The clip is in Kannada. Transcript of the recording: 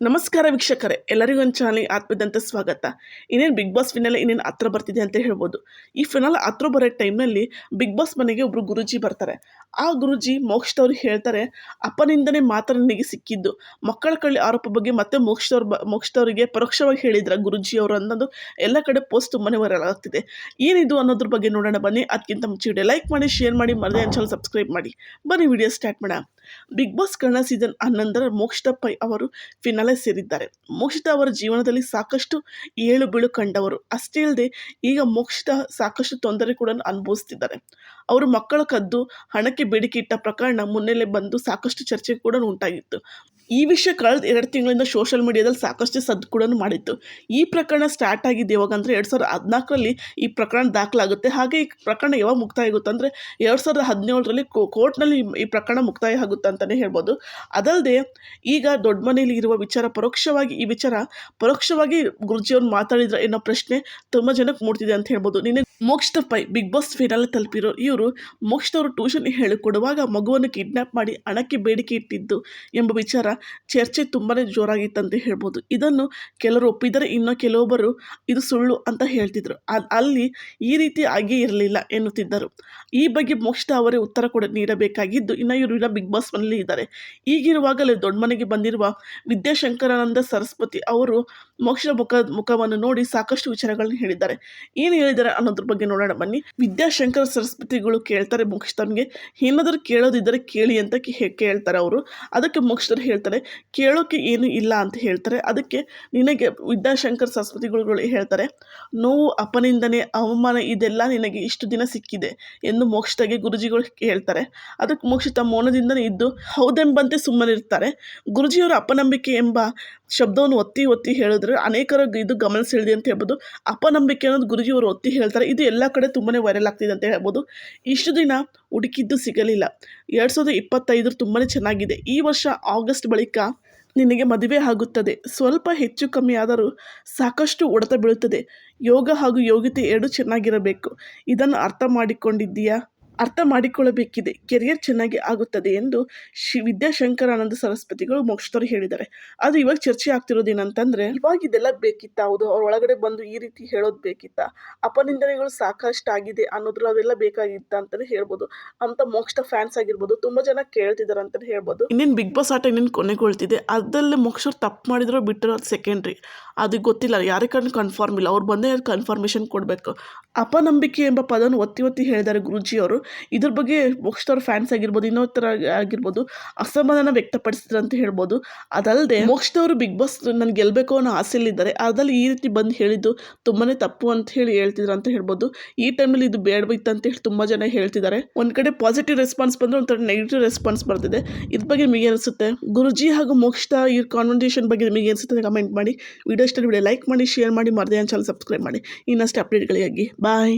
ನಮಸ್ಕಾರ ವೀಕ್ಷಕರೇ, ಎಲ್ಲರಿಗೂ ಒಂದು ಚಾನಲ್ಗೆ ಆತ್ಮದಂತ ಸ್ವಾಗತ. ಇನ್ನೇನು ಬಿಗ್ ಬಾಸ್ ಫಿನಾಲೆ ಇನ್ನೇನು ಹತ್ರ ಬರ್ತಿದೆ ಅಂತ ಹೇಳ್ಬೋದು. ಈ ಫಿನಾಲೆ ಹತ್ರ ಬರೋ ಟೈಮ್ನಲ್ಲಿ ಬಿಗ್ ಬಾಸ್ ಮನೆಗೆ ಒಬ್ಬರು ಗುರೂಜಿ ಬರ್ತಾರೆ. ಆ ಗುರೂಜಿ ಮೋಕ್ಷದವ್ರಿಗೆ ಹೇಳ್ತಾರೆ, ಅಪ್ಪನಿಂದನೇ ಮಾತ್ರ ನನಗೆ ಸಿಕ್ಕಿದ್ದು, ಮಕ್ಕಳ ಕಳ್ಳಿ ಆರೋಪ ಬಗ್ಗೆ ಮತ್ತೆ ಮೋಕ್ಷದವರಿಗೆ ಪರೋಕ್ಷವಾಗಿ ಹೇಳಿದ್ರ ಗುರೂಜಿಯವರು ಅನ್ನೋದು ಎಲ್ಲ ಕಡೆ ಪೋಸ್ಟ್ ತುಂಬಾನೇ ವೈರಲ್ ಆಗ್ತಿದೆ. ಏನಿದು ಅನ್ನೋದ್ರ ಬಗ್ಗೆ ನೋಡೋಣ ಬನ್ನಿ. ಅದಕ್ಕಿಂತ ಮುಂಚೆ ವಿಡಿಯೋ ಲೈಕ್ ಮಾಡಿ, ಶೇರ್ ಮಾಡಿ, ಮರದೇ ಚಾನಲ್ ಸಬ್ಸ್ಕ್ರೈಬ್ ಮಾಡಿ. ಬನ್ನಿ ವಿಡಿಯೋ ಸ್ಟಾರ್ಟ್ ಮಾಡೋಣ. Bigg Boss Kannada season 11 Mokshitha Pai ಅವರು ಫಿನಾಲೆ ಸೇರಿದ್ದಾರೆ. ಮೋಕ್ಷಿತಾ ಅವರ ಜೀವನದಲ್ಲಿ ಸಾಕಷ್ಟು ಏಳು ಬೀಳು ಕಂಡವರು. ಅಷ್ಟೇ ಅಲ್ಲದೆ ಈಗ ಮೋಕ್ಷಿತಾ ಸಾಕಷ್ಟು ತೊಂದರೆ ಕೂಡ ಅನುಭವಿಸ್ತಿದ್ದಾರೆ. ಅವರು ಮಕ್ಕಳ ಕದ್ದು ಹಣಕ್ಕೆ ಬೇಡಿಕೆ ಇಟ್ಟ ಪ್ರಕರಣ ಮುನ್ನೆಲೆ ಬಂದು ಸಾಕಷ್ಟು ಚರ್ಚೆ ಕೂಡ ಉಂಟಾಗಿತ್ತು. ಈ ವಿಷಯ ಕಳೆದ 2 ತಿಂಗಳಿಂದ ಸೋಷಿಯಲ್ ಮೀಡಿಯಾದಲ್ಲಿ ಸಾಕಷ್ಟು ಸದ್ದು ಕೂಡ ಮಾಡಿತ್ತು. ಈ ಪ್ರಕರಣ ಸ್ಟಾರ್ಟ್ ಆಗಿದ್ದು ಯಾವಾಗ ಅಂದರೆ 2014ರಲ್ಲಿ ಈ ಪ್ರಕರಣ ದಾಖಲಾಗುತ್ತೆ. ಹಾಗೆ ಈ ಪ್ರಕರಣ ಯಾವಾಗ ಮುಕ್ತಾಯ ಆಗುತ್ತೆ ಅಂದರೆ 2017ರಲ್ಲಿ ಕೋರ್ಟ್ನಲ್ಲಿ ಈ ಪ್ರಕರಣ ಮುಕ್ತಾಯ ಆಗುತ್ತೆ ಅಂತಲೇ ಹೇಳ್ಬೋದು. ಅದಲ್ಲದೆ ಈಗ ದೊಡ್ಡ ಮನೆಯಲ್ಲಿ ಇರುವ ವಿಚಾರ ಪರೋಕ್ಷವಾಗಿ ಗುರೂಜಿಯವ್ರು ಮಾತಾಡಿದ್ರೆ ಅನ್ನೋ ಪ್ರಶ್ನೆ ತುಂಬ ಜನಕ್ಕೆ ಮೂಡ್ತಿದೆ ಅಂತ ಹೇಳ್ಬೋದು. ನಿನ್ನೆ Mokshitha Pai Bigg Boss finale ತಲುಪಿರೋ ಇವರು ಮೋಕ್ಷಿತವರು ಟ್ಯೂಷನ್ ಹೇಳಿಕೊಡುವಾಗ ಮಗುವನ್ನು ಕಿಡ್ನಾಪ್ ಮಾಡಿ ಹಣಕ್ಕೆ ಬೇಡಿಕೆ ಇಟ್ಟಿದ್ದು ಎಂಬ ವಿಚಾರ ಚರ್ಚೆ ತುಂಬಾ ಜೋರಾಗಿತ್ತಂತ ಹೇಳ್ಬೋದು. ಇದನ್ನು ಕೆಲವರು ಒಪ್ಪಿದರೆ ಇನ್ನು ಕೆಲವೊಬ್ಬರು ಇದು ಸುಳ್ಳು ಅಂತ ಹೇಳ್ತಿದ್ರು. ಅಲ್ಲಿ ಈ ರೀತಿ ಆಗೇ ಇರಲಿಲ್ಲ ಎನ್ನುತ್ತಿದ್ದರು. ಈ ಬಗ್ಗೆ ಮೋಕ್ಷಿತಾ ಅವರೇ ಉತ್ತರ ಕೂಡ ನೀಡಬೇಕಾಗಿದ್ದು, ಇನ್ನು ಇವರು ಬಿಗ್ ಬಾಸ್ ಮನೆಯಲ್ಲಿ ಇದ್ದಾರೆ. ಈಗಿರುವಾಗಲೇ ದೊಡ್ಡ ಮನೆಗೆ ಬಂದಿರುವ ವಿದ್ಯಾಶಂಕರಾನಂದ ಸರಸ್ವತಿ ಅವರು ಮೋಕ್ಷಿತಾ ಮುಖವನ್ನು ನೋಡಿ ಸಾಕಷ್ಟು ವಿಚಾರಗಳನ್ನ ಹೇಳಿದ್ದಾರೆ. ಏನು ಹೇಳಿದ್ದಾರೆ ಅನ್ನೋದ್ರ ಬಗ್ಗೆ ನೋಡೋಣ ಬನ್ನಿ. ವಿದ್ಯಾಶಂಕರ ಸರಸ್ವತಿಗಳು ಕೇಳ್ತಾರೆ ಮೋಕ್ಷಿತನಿಗೆ, ಏನಾದರೂ ಕೇಳೋದಿದ್ದರೆ ಕೇಳಿ ಅಂತ ಕೇಳ್ತಾರೆ ಅವರು. ಅದಕ್ಕೆ ಮೋಕ್ಷಿತರು ಹೇಳ್ತಾರೆ, ಕೇಳೋಕೆ ಏನು ಇಲ್ಲ ಅಂತ ಹೇಳ್ತಾರೆ. ಅದಕ್ಕೆ ನಿನಗೆ ವಿದ್ಯಾಶಂಕರ್ ಸರಸ್ವತಿಗಳು ಹೇಳ್ತಾರೆ, ನೋವು, ಅಪ್ಪನಿಂದನೇ ಅವಮಾನ ಇದೆಲ್ಲ ನಿನಗೆ ಇಷ್ಟು ದಿನ ಸಿಕ್ಕಿದೆ ಎಂದು ಮೋಕ್ಷಿತಾಗೆ ಗುರುಜಿಗಳು ಹೇಳ್ತಾರೆ. ಅದಕ್ಕೆ ಮೋಕ್ಷಿತಾ ಮೌನದಿಂದನೇ ಇದ್ದು ಹೌದೆಂಬಂತೆ ಸುಮ್ಮನಿರ್ತಾರೆ. ಗುರುಜಿಯವರು ಅಪನಂಬಿಕೆ ಎಂಬ ಶಬ್ದವನ್ನು ಒತ್ತಿ ಹೇಳಿದ್ರೆ ಅನೇಕರ ಇದು ಗಮನ ಸೆಳೆದಿದೆ ಅಂತ ಹೇಳ್ಬೋದು. ಅಪನಂಬಿಕೆ ಅನ್ನೋದು ಗುರುಜಿಯವರು ಒತ್ತಿ ಹೇಳ್ತಾರೆ. ಇದು ಎಲ್ಲ ಕಡೆ ತುಂಬಾ ವೈರಲ್ ಆಗ್ತಿದೆ ಅಂತ ಹೇಳ್ಬೋದು. ಇಷ್ಟು ದಿನ ಹುಡುಕಿದ್ದು ಸಿಗಲಿಲ್ಲ. 2025 ತುಂಬಾ ಚೆನ್ನಾಗಿದೆ. ಈ ವರ್ಷ ಆಗಸ್ಟ್ ಬಳಿಕ ನಿನಗೆ ಮದುವೆ ಆಗುತ್ತದೆ. ಸ್ವಲ್ಪ ಹೆಚ್ಚು ಕಮ್ಮಿ ಆದರೂ ಸಾಕಷ್ಟು ಹೊಡೆತ ಬೀಳುತ್ತದೆ. ಯೋಗ ಹಾಗೂ ಯೋಗ್ಯತೆ ಎರಡೂ ಚೆನ್ನಾಗಿರಬೇಕು. ಇದನ್ನು ಅರ್ಥ ಮಾಡಿಕೊಳ್ಳಬೇಕಿದೆ. ಕೆರಿಯರ್ ಚೆನ್ನಾಗಿ ಆಗುತ್ತದೆ ಎಂದು ವಿದ್ಯಾಶಂಕರಾನಂದ ಸರಸ್ವತಿಗಳು ಮೋಕ್ಷಿತರು ಹೇಳಿದ್ದಾರೆ. ಅದು ಇವಾಗ ಚರ್ಚೆ ಆಗ್ತಿರೋದೇನಂತಂದರೆ, ಇವಾಗ ಇದೆಲ್ಲ ಬೇಕಿತ್ತ? ಹೌದು, ಅವ್ರ ಒಳಗಡೆ ಬಂದು ಈ ರೀತಿ ಹೇಳೋದು ಬೇಕಿತ್ತ? ಅಪನಿಂದನೆಗಳು ಸಾಕಷ್ಟು ಆಗಿದೆ ಅನ್ನೋದ್ರ ಅದೆಲ್ಲ ಬೇಕಾಗಿತ್ತ ಅಂತಲೇ ಹೇಳ್ಬೋದು ಅಂತ ಮೋಕ್ಷಿತಾ ಫ್ಯಾನ್ಸ್ ಆಗಿರ್ಬೋದು ತುಂಬ ಜನ ಕೇಳ್ತಿದ್ದಾರೆ ಅಂತಲೇ ಹೇಳ್ಬೋದು. ಇನ್ನೇನು ಬಿಗ್ ಬಾಸ್ ಆಟ ಇನ್ನೇನು ಕೊನೆಗೊಳ್ತಿದೆ. ಅದಲ್ಲೇ ಮೋಕ್ಷರು ತಪ್ಪು ಮಾಡಿದ್ರು ಬಿಟ್ಟರು ಅದು ಸೆಕೆಂಡ್ರಿ, ಅದು ಗೊತ್ತಿಲ್ಲ, ಯಾರೇ ಕಣ್ಣು ಕನ್ಫರ್ಮ್ ಇಲ್ಲ. ಅವ್ರು ಬಂದೇ ಕನ್ಫರ್ಮೇಷನ್ ಕೊಡಬೇಕು. ಅಪನಂಬಿಕೆ ಎಂಬ ಪದವನ್ನು ಒತ್ತಿ ಹೇಳಿದ್ದಾರೆ ಗುರೂಜಿಯವರು. ಇದ್ರ ಬಗ್ಗೆ ಮೋಕ್ಷಿತವ್ರ ಫ್ಯಾನ್ಸ್ ಆಗಿರ್ಬೋದು, ಇನ್ನೊತ್ತರ ಆಗಿರ್ಬೋದು ಅಸಮಾಧಾನ ವ್ಯಕ್ತಪಡಿಸಿದ್ರು ಅಂತ ಹೇಳ್ಬೋದು. ಅದಲ್ಲದೆ ಮೋಕ್ಷಿತವರು ಬಿಗ್ ಬಾಸ್ ನಾನು ಗೆಲ್ಲಬೇಕು ಅನ್ನೋ ಆಸೆಯಲ್ಲಿದ್ದಾರೆ. ಅದ್ರಲ್ಲಿ ಈ ರೀತಿ ಬಂದು ಹೇಳಿದ್ದು ತುಂಬಾ ತಪ್ಪು ಅಂತ ಹೇಳ್ತಿದ್ರು ಅಂತ ಹೇಳ್ಬೋದು. ಈ ಟೈಮಲ್ಲಿ ಇದು ಬೇಡವಿತ್ತು ಅಂತ ಹೇಳಿ ತುಂಬ ಜನ ಹೇಳ್ತಿದ್ದಾರೆ. ಒಂದು ಕಡೆ ಪಾಸಿಟಿವ್ ರೆಸ್ಪಾನ್ಸ್ ಬಂದರೆ ಒಂಥರ ನೆಗೆಟಿವ್ ರೆಸ್ಪಾನ್ಸ್ ಬರ್ತಿದೆ. ಇದ್ರ ಬಗ್ಗೆ ನಿಮಗೆ ಅನಿಸುತ್ತೆ? ಗುರೂಜಿ ಹಾಗೂ ಮೋಕ್ಷಿತಾ ಈ ಕಾನ್ವರ್ಸೇಷನ್ ಬಗ್ಗೆ ನಿಮಗೆ ಅನಿಸುತ್ತೆ ಕಮೆಂಟ್ ಮಾಡಿ. ವಿಡಿಯೋ ಲೈಕ್ ಮಾಡಿ, ಶೇರ್ ಮಾಡಿ, ಮರದೇ ಚಾನಲ್ ಸಬ್ಸ್ಕ್ರೈಬ್ ಮಾಡಿ. ಇನ್ನಷ್ಟು ಅಪ್ಡೇಟ್ಗಳಿಗಾಗಿ ಬಾಯ್.